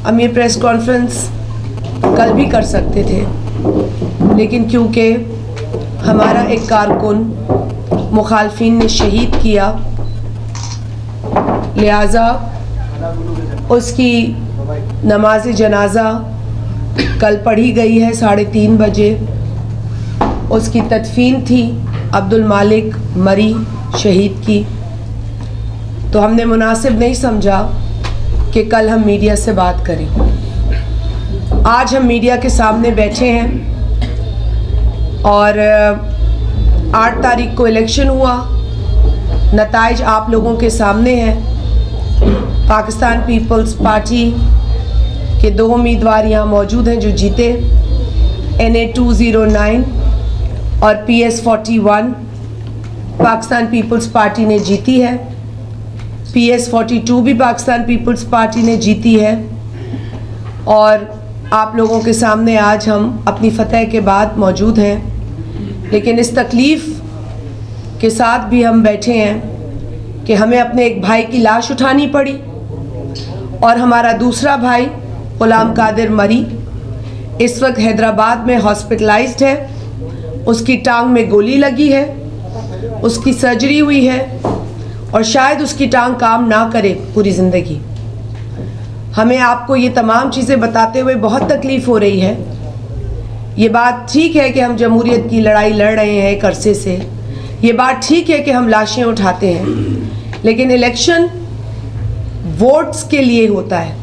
हम ये press conference कल भी कर सकते थे, लेकिन क्योंकि हमारा एक कारकुन मुखालफिन ने शहीद किया, लिहाजा उसकी नमाज जनाजा कल पढ़ी गई है 3:30 बजे। उसकी तदफीन थी अब्दुल मालिक मरी शहीद की। तो हमने मुनासिब नहीं समझा कि कल हम मीडिया से बात करें। आज हम मीडिया के सामने बैठे हैं और 8 तारीख को इलेक्शन हुआ, नताइज आप लोगों के सामने हैं। पाकिस्तान पीपल्स पार्टी के 2 उम्मीदवार यहाँ मौजूद हैं जो जीते, NA 209 और PS 41 पाकिस्तान पीपल्स पार्टी ने जीती है। PS 42 भी पाकिस्तान पीपल्स पार्टी ने जीती है। और आप लोगों के सामने आज हम अपनी फतह के बाद मौजूद हैं, लेकिन इस तकलीफ़ के साथ भी हम बैठे हैं कि हमें अपने एक भाई की लाश उठानी पड़ी और हमारा दूसरा भाई गुलाम कादिर मरी इस वक्त हैदराबाद में हॉस्पिटलाइज्ड है। उसकी टांग में गोली लगी है, उसकी सर्जरी हुई है और शायद उसकी टांग काम ना करे पूरी ज़िंदगी। हमें आपको ये तमाम चीज़ें बताते हुए बहुत तकलीफ़ हो रही है। ये बात ठीक है कि हम जमहूरियत की लड़ाई लड़ रहे हैं एक अरसे से, ये बात ठीक है कि हम लाशें उठाते हैं, लेकिन इलेक्शन वोट्स के लिए होता है,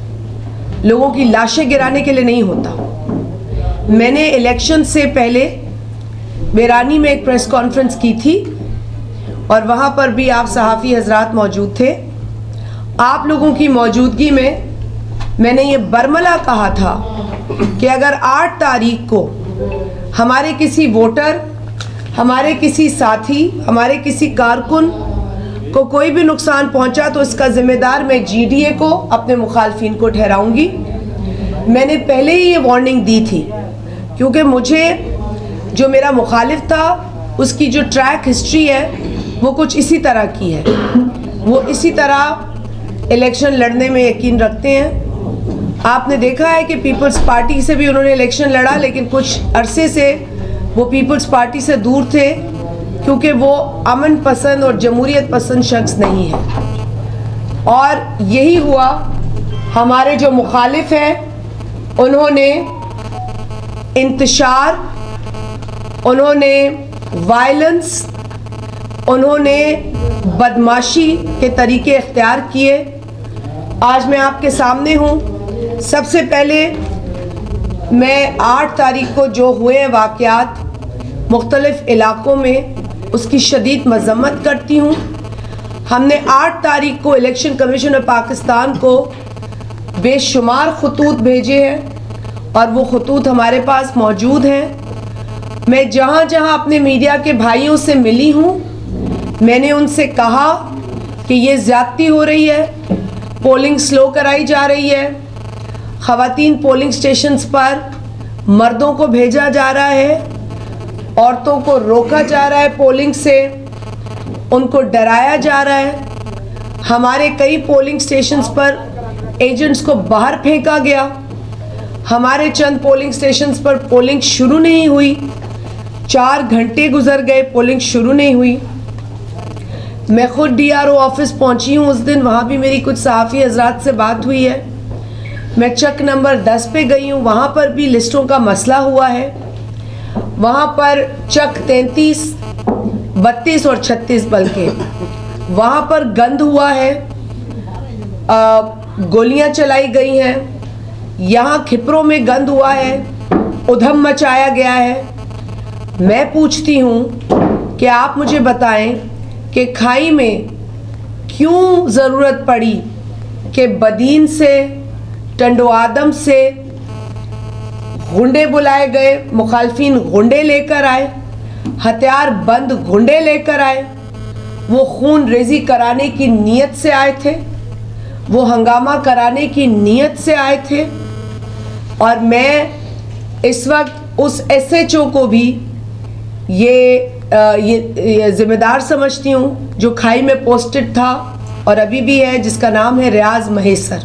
लोगों की लाशें गिराने के लिए नहीं होता। मैंने इलेक्शन से पहले बेरानी में एक प्रेस कॉन्फ्रेंस की थी और वहाँ पर भी आप सहाफ़ी हजरात मौजूद थे। आप लोगों की मौजूदगी में मैंने ये बरमला कहा था कि अगर 8 तारीख को हमारे किसी वोटर, हमारे किसी साथी, हमारे किसी कारकुन को कोई भी नुकसान पहुंचा तो इसका ज़िम्मेदार मैं GDA को, अपने मुखालफिन को ठहराऊंगी। मैंने पहले ही ये वार्निंग दी थी क्योंकि मुझे जो मेरा मुखालिफ था उसकी जो ट्रैक हिस्ट्री है वो कुछ इसी तरह की है। वो इसी तरह इलेक्शन लड़ने में यकीन रखते हैं। आपने देखा है कि पीपल्स पार्टी से भी उन्होंने इलेक्शन लड़ा, लेकिन कुछ अरसे से वो पीपल्स पार्टी से दूर थे क्योंकि वो अमन पसंद और जमहूरियत पसंद शख्स नहीं है। और यही हुआ, हमारे जो मुखालिफ हैं उन्होंने इंतशार, उन्होंने वायलेंस, उन्होंने बदमाशी के तरीके इख्तियार किए। आज मैं आपके सामने हूँ। सबसे पहले मैं 8 तारीख को जो हुए वाक़यात मुख्तलिफ़ इलाक़ों में, उसकी शदीद मज़म्मत करती हूँ। हमने 8 तारीख को इलेक्शन कमीशन ऑफ पाकिस्तान को बेशुमार खतूत भेजे हैं और वो खतूत हमारे पास मौजूद हैं। मैं जहाँ जहाँ अपने मीडिया के भाइयों से मिली हूँ, मैंने उनसे कहा कि ये ज़्यादती हो रही है, पोलिंग स्लो कराई जा रही है, ख़वातीन पोलिंग स्टेशंस पर मर्दों को भेजा जा रहा है, औरतों को रोका जा रहा है पोलिंग से, उनको डराया जा रहा है। हमारे कई पोलिंग स्टेशंस पर एजेंट्स को बाहर फेंका गया। हमारे चंद पोलिंग स्टेशंस पर पोलिंग शुरू नहीं हुई, 4 घंटे गुजर गए, पोलिंग शुरू नहीं हुई। मैं खुद DRO ऑफिस पहुंची हूं उस दिन, वहां भी मेरी कुछ सहाफ़ी हजरात से बात हुई है। मैं चक नंबर 10 पे गई हूं, वहां पर भी लिस्टों का मसला हुआ है। वहां पर चक 33, 32 और 36 बल्कि वहां पर गंद हुआ है, गोलियां चलाई गई हैं। यहाँ खिपरों में गंद हुआ है, उधम मचाया गया है। मैं पूछती हूँ कि आप मुझे बताएं कि खाई में क्यों ज़रूरत पड़ी कि बदीन से, टंडो आदम से गुंडे बुलाए गए, मुखालफिन गुंडे लेकर आए, हथियार बंद गुंडे लेकर आए। वो खून रेजी कराने की नीयत से आए थे, वो हंगामा कराने की नीयत से आए थे। और मैं इस वक्त उस SHO को भी ये ज़िम्मेदार समझती हूँ जो खाई में पोस्टेड था और अभी भी है, जिसका नाम है रियाज महेसर।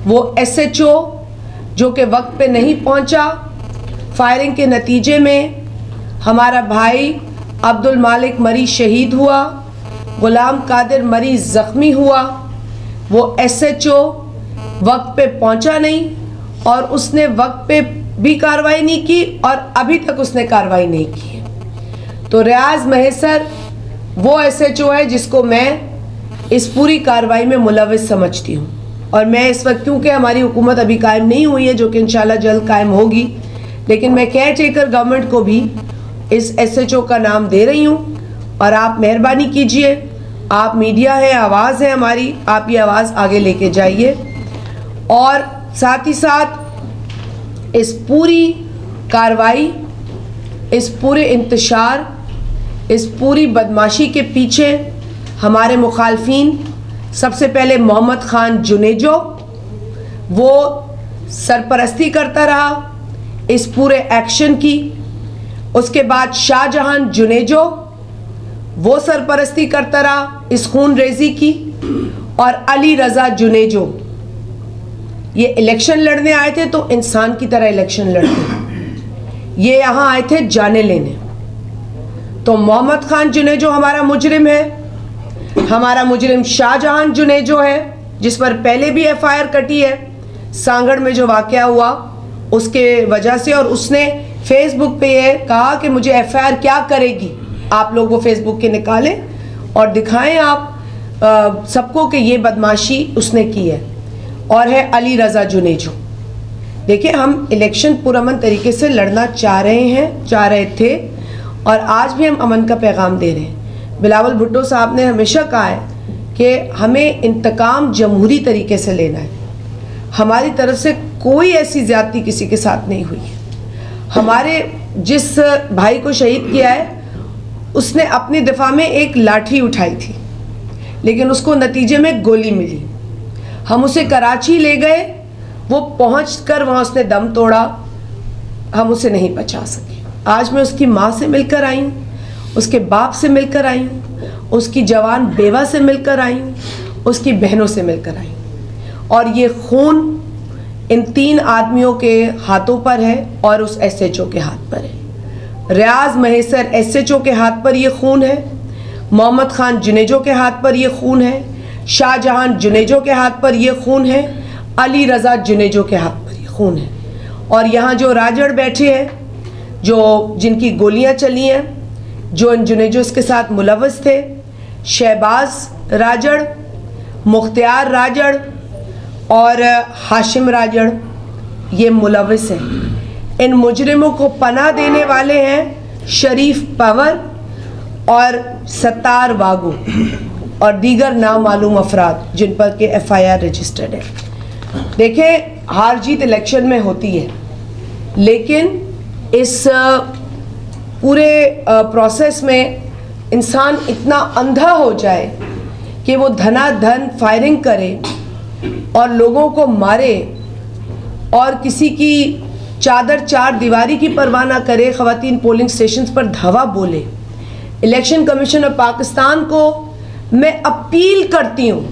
वो SHO जो कि वक्त पे नहीं पहुंचा, फायरिंग के नतीजे में हमारा भाई अब्दुल मालिक मरी शहीद हुआ, गुलाम कादिर मरी ज़ख्मी हुआ। वो SHO वक्त पे पहुंचा नहीं और उसने वक्त पे भी कार्रवाई नहीं की और अभी तक उसने कार्रवाई नहीं की है। तो रियाज महेसर वो SHO है जिसको मैं इस पूरी कार्रवाई में मुलविस समझती हूँ। और मैं इस वक्त, क्योंकि हमारी हुकूमत अभी कायम नहीं हुई है, जो कि इंशाल्लाह जल्द कायम होगी, लेकिन मैं केयर टेकर गवर्नमेंट को भी इस SHO का नाम दे रही हूँ। और आप मेहरबानी कीजिए, आप मीडिया है, आवाज़ है हमारी, आप ये आवाज़ आगे लेके जाइए। और साथ ही साथ इस पूरी कार्रवाई, इस पूरे इंतशार, इस पूरी बदमाशी के पीछे हमारे मुखालफीन, सबसे पहले मोहम्मद खान जुनेजो, वो सरपरस्ती करता रहा इस पूरे एक्शन की। उसके बाद शाहजहां जुनेजो, वो सरपरस्ती करता रहा इस खून रेजी की। और अली रज़ा जुनेजो, ये इलेक्शन लड़ने आए थे तो इंसान की तरह इलेक्शन लड़ते, ये यहाँ आए थे जाने लेने। तो मोहम्मद खान जुनेजो हमारा मुजरिम है, हमारा मुजरिम शाहजहां जुनेजो है, जिस पर पहले भी FIR कटी है सांगड़ में जो वाक़या हुआ उसके वजह से। और उसने फेसबुक पे ये कहा कि मुझे FIR क्या करेगी। आप लोग वो फेसबुक के निकालें और दिखाएं आप सबको कि ये बदमाशी उसने की है। और है अली रज़ा जुनेजो। देखिए, हम इलेक्शन पुरअमन तरीके से लड़ना चाह रहे थे और आज भी हम अमन का पैगाम दे रहे हैं। बिलावल भुट्टो साहब ने हमेशा कहा है कि हमें इंतकाम जमहूरी तरीके से लेना है। हमारी तरफ से कोई ऐसी ज़्यादती किसी के साथ नहीं हुई है। हमारे जिस भाई को शहीद किया है उसने अपने दिफा में एक लाठी उठाई थी, लेकिन उसको नतीजे में गोली मिली। हम उसे कराची ले गए, वो पहुंचकर वहाँ उसने दम तोड़ा, हम उसे नहीं बचा सके। आज मैं उसकी माँ से मिलकर आई हूँ, उसके बाप से मिलकर आई हूँ, उसकी जवान बेवा से मिलकर आई हूँ, उसकी बहनों से मिलकर आई हूँ। और ये खून इन 3 आदमियों के हाथों पर है और उस SHO के हाथ पर है। रियाज महेसर SHO के हाथ पर ये खून है, मोहम्मद खान जुनेजो के हाथ पर ये खून है, शाहजहां जुनेजो के हाथ पर ये खून है, अली रज़ा जुनेजो के हाथ पर ये खून है। और यहाँ जो राजड़ बैठे हैं, जो जिनकी गोलियाँ चली हैं, जो इन जुनेजोस के साथ मुलव्वस थे, शहबाज राजड़, मुख्तियार राजड़ और हाशिम राजड़, ये मुलव्वस हैं। इन मुजरिमों को पनाह देने वाले हैं शरीफ पवर और सत्तार वागू और दीगर नामालूम अफराद जिन पर के FIR रजिस्टर्ड है। देखें, हार जीत इलेक्शन में होती है, लेकिन इस पूरे प्रोसेस में इंसान इतना अंधा हो जाए कि वो धनाधन फायरिंग करे और लोगों को मारे और किसी की चादर चार दीवारी की परवाह ना करे, ख़वातीन पोलिंग स्टेशंस पर धावा बोले। इलेक्शन कमीशन ऑफ पाकिस्तान को मैं अपील करती हूँ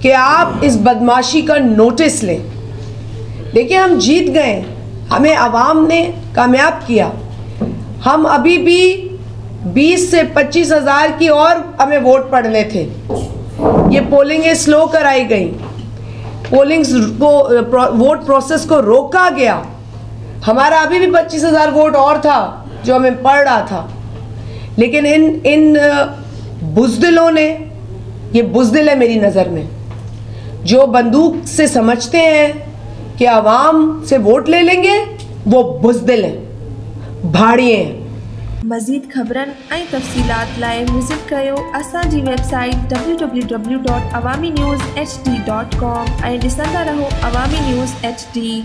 कि आप इस बदमाशी का नोटिस लें। देखिए, हम जीत गए, हमें आवाम ने कामयाब किया। हम अभी भी 20 से 25 हज़ार की और हमें वोट पड़ने थे। ये पोलिंगें स्लो कराई गई, पोलिंग को वोट प्रोसेस को रोका गया। हमारा अभी भी 25,000 वोट और था जो हमें पड़ रहा था, लेकिन इन बुज़दिलों ने, ये बुज़दिल है मेरी नज़र में, जो बंदूक से समझते हैं कि आवाम से वोट ले लेंगे, वो बुज़दिल हैं, भाड़िए हैं। मज़ीद ख़बरन ऐं तफ़सीलात लाइ विज़िट कयो असांजी वेबसाइट www.awamiNewsHD.com ऐं ॾिसंदा रहो अवामी न्यूज़ HD।